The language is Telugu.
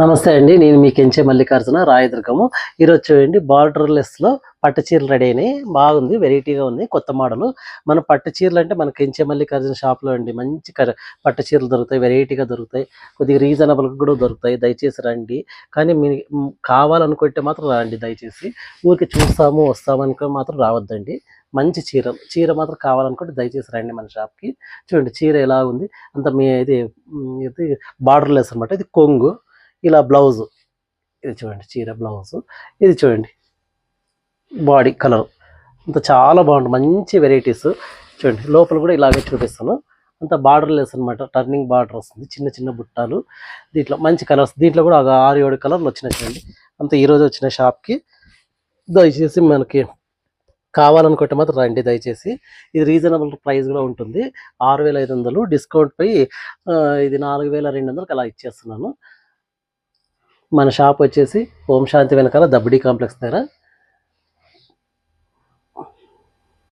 నమస్తే అండి. నేను మీ కెంచే మల్లికార్జున రాయదుర్గము. ఈరోజు చూడండి బార్డర్‌లెస్‌లో పట్టు చీరలు రెడీ అయినాయి. బాగుంది. వెరైటీగా ఉంది. కొత్త మోడలు. మన పట్టు చీరలంటే మన కెంచే మల్లికార్జున షాప్‌లో అండి మంచి పట్టు చీరలు దొరుకుతాయి. వెరైటీగా దొరుకుతాయి. కొద్దిగా రీజనబుల్‌గా కూడా దొరుకుతాయి. దయచేసి రండి. కానీ కావాలనుకుంటే మాత్రం రండి దయచేసి. ఊరికే చూస్తాము, వస్తాము అనుకొని మాత్రం రావద్దండి. మంచి చీర మాత్రం కావాలనుకుంటే దయచేసి రండి మన షాప్‌కి. చూడండి చీర ఎలా ఉంది. అంత ఇది బార్డర్‌లెస్ అనమాట. ఇది కొంగు. ఇలా బ్లౌజు. ఇది చూడండి చీర బ్లౌజు. ఇది చూడండి బాడీ కలరు. అంతా చాలా బాగుంటుంది. మంచి వెరైటీస్. చూడండి లోపల కూడా ఇలాగే చూపిస్తాను. అంతా బార్డర్‌లెస్ అనమాట. టర్నింగ్ బార్డర్ వస్తుంది. చిన్న చిన్న బుట్టాలు. దీంట్లో మంచి కలర్స్. దీంట్లో కూడా ఒక 6, 7 కలర్లు వచ్చినాయి చూడండి. అంతా ఈరోజు వచ్చిన షాప్‌కి. దయచేసి మనకి కావాలనుకుంటే మాత్రం రండి దయచేసి. ఇది రీజనబుల్ ప్రైస్ కూడా ఉంటుంది. 6,500 డిస్కౌంట్‌పై ఇది 4,200కి అలా ఇచ్చేస్తున్నాను. మన షాప్ వచ్చేసి ఓం శాంతి వెనకాల దబ్బడి కాంప్లెక్స్ దగ్గర.